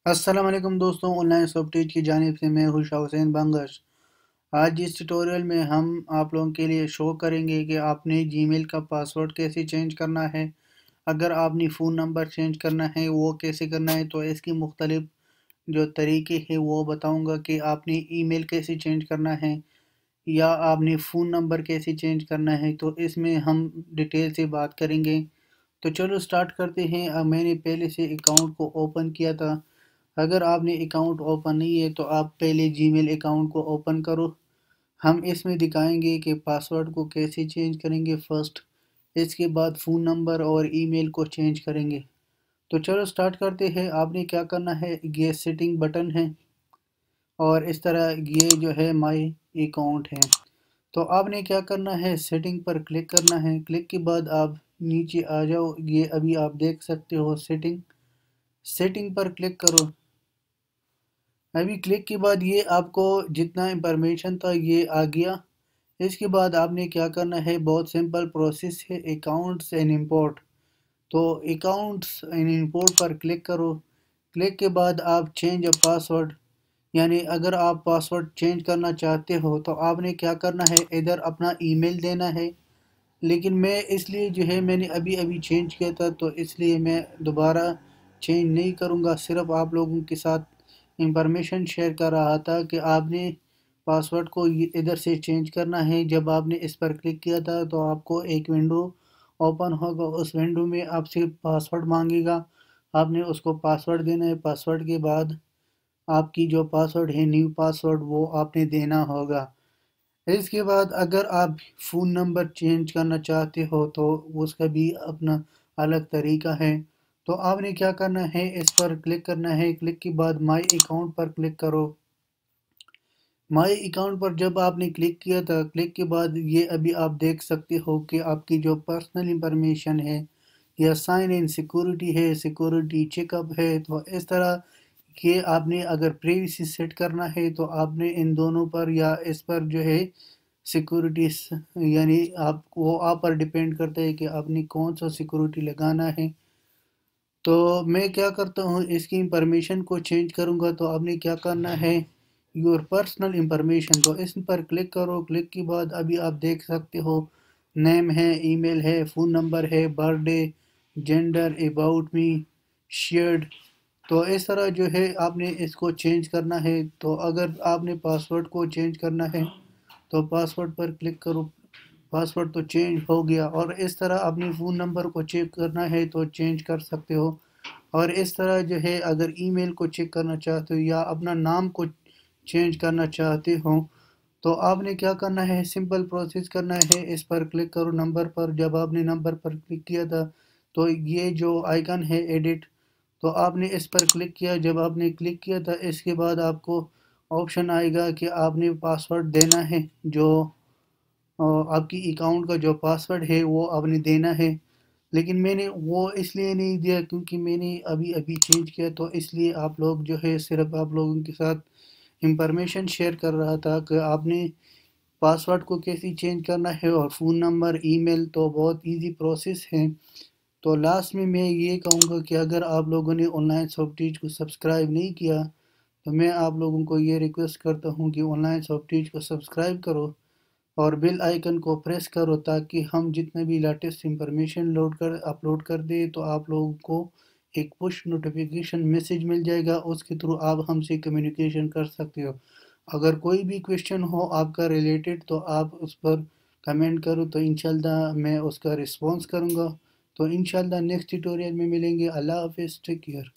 अस्सलाम वालेकुम दोस्तों, ऑनलाइन सॉफ्टवेयर की जानिब से मैं खुशा हुसैन बंगश। आज इस ट्यूटोरियल में हम आप लोगों के लिए शो करेंगे कि आपने जीमेल का पासवर्ड कैसे चेंज करना है। अगर आपने फ़ोन नंबर चेंज करना है वो कैसे करना है, तो इसकी मुख्तलिफ जो तरीके हैं वो बताऊंगा कि आपने ईमेल कैसे चेंज करना है या आपने फ़ोन नंबर कैसे चेंज करना है। तो इसमें हम डिटेल से बात करेंगे। तो चलो स्टार्ट करते हैं। मैंने पहले से अकाउंट को ओपन किया था। अगर आपने अकाउंट ओपन नहीं है तो आप पहले जीमेल अकाउंट को ओपन करो। हम इसमें दिखाएंगे कि पासवर्ड को कैसे चेंज करेंगे फर्स्ट, इसके बाद फ़ोन नंबर और ईमेल को चेंज करेंगे। तो चलो स्टार्ट करते हैं। आपने क्या करना है, ये सेटिंग बटन है और इस तरह ये जो है माई अकाउंट है। तो आपने क्या करना है, सेटिंग पर क्लिक करना है। क्लिक के बाद आप नीचे आ जाओ। ये अभी आप देख सकते हो सेटिंग। सेटिंग पर क्लिक करो। अभी क्लिक के बाद ये आपको जितना इंफॉर्मेशन था ये आ गया। इसके बाद आपने क्या करना है, बहुत सिंपल प्रोसेस है, अकाउंट्स एंड इंपोर्ट। तो अकाउंट्स एंड इंपोर्ट पर क्लिक करो। क्लिक के बाद आप चेंज अ पासवर्ड, यानी अगर आप पासवर्ड चेंज करना चाहते हो तो आपने क्या करना है, इधर अपना ईमेल देना है। लेकिन मैं इसलिए जो है मैंने अभी अभी चेंज किया था, तो इसलिए मैं दोबारा चेंज नहीं करूँगा। सिर्फ आप लोगों के साथ इंफॉर्मेशन शेयर कर रहा था कि आपने पासवर्ड को इधर से चेंज करना है। जब आपने इस पर क्लिक किया था तो आपको एक विंडो ओपन होगा। उस विंडो में आपसे पासवर्ड मांगेगा, आपने उसको पासवर्ड देना है। पासवर्ड के बाद आपकी जो पासवर्ड है, न्यू पासवर्ड, वो आपने देना होगा। इसके बाद अगर आप फ़ोन नंबर चेंज करना चाहते हो तो उसका भी अपना अलग तरीका है। तो आपने क्या करना है, इस पर क्लिक करना है। क्लिक के बाद माई अकाउंट पर क्लिक करो। माई अकाउंट पर जब आपने क्लिक किया था, क्लिक के बाद ये अभी आप देख सकते हो कि आपकी जो पर्सनल इंफॉर्मेशन है या साइन इन सिक्योरिटी है, सिक्योरिटी चेकअप है। तो इस तरह ये आपने अगर प्राइवेसी सेट करना है तो आपने इन दोनों पर या इस पर जो है सिक्योरिटीज, यानी आप पर डिपेंड करता है कि आपने कौन सा सिक्योरिटी लगाना है। तो मैं क्या करता हूँ, इसकी इंफॉर्मेशन को चेंज करूँगा। तो आपने क्या करना है, योर पर्सनल इंफॉर्मेशन, तो इस पर क्लिक करो। क्लिक के बाद अभी आप देख सकते हो नेम है, ईमेल है, फ़ोन नंबर है, birthday, gender, about me, shared. तो इस तरह जो है आपने इसको चेंज करना है। तो अगर आपने पासवर्ड को चेंज करना है तो पासवर्ड पर क्लिक करो। पासवर्ड तो चेंज हो गया। और इस तरह अपने फ़ोन नंबर को चेक करना है तो चेंज कर सकते हो। और इस तरह जो है अगर ईमेल को चेक करना चाहते हो या अपना नाम को चेंज करना चाहते हो तो आपने क्या करना है, सिंपल प्रोसेस करना है। इस पर क्लिक करो नंबर पर। जब आपने नंबर पर क्लिक किया था तो ये जो आइकन है एडिट, तो आपने इस पर क्लिक किया। जब आपने क्लिक किया था इसके बाद आपको ऑप्शन आएगा कि आपने पासवर्ड देना है। जो आपकी अकाउंट का जो पासवर्ड है वो आपने देना है। लेकिन मैंने वो इसलिए नहीं दिया क्योंकि मैंने अभी अभी चेंज किया, तो इसलिए आप लोग जो है सिर्फ आप लोगों के साथ इंफॉर्मेशन शेयर कर रहा था कि आपने पासवर्ड को कैसे चेंज करना है। और फ़ोन नंबर, ईमेल तो बहुत इजी प्रोसेस है। तो लास्ट में मैं ये कहूँगा कि अगर आप लोगों ने ऑनलाइन सॉफ्टवेयर को सब्सक्राइब नहीं किया तो मैं आप लोगों को ये रिक्वेस्ट करता हूँ कि ऑनलाइन सॉफ्टवेयर को सब्सक्राइब करो और बेल आइकन को प्रेस करो, ताकि हम जितने भी लेटेस्ट इंफॉर्मेशन लोड कर अपलोड कर दे तो आप लोगों को एक पुश नोटिफिकेशन मैसेज मिल जाएगा। उसके थ्रू आप हमसे कम्युनिकेशन कर सकते हो। अगर कोई भी क्वेश्चन हो आपका रिलेटेड तो आप उस पर कमेंट करो, तो इंशाल्लाह मैं उसका रिस्पॉन्स करूँगा। तो इंशाल्लाह नेक्स्ट ट्यूटोरियल में मिलेंगे। अल्लाह हाफिज़, टेक केयर।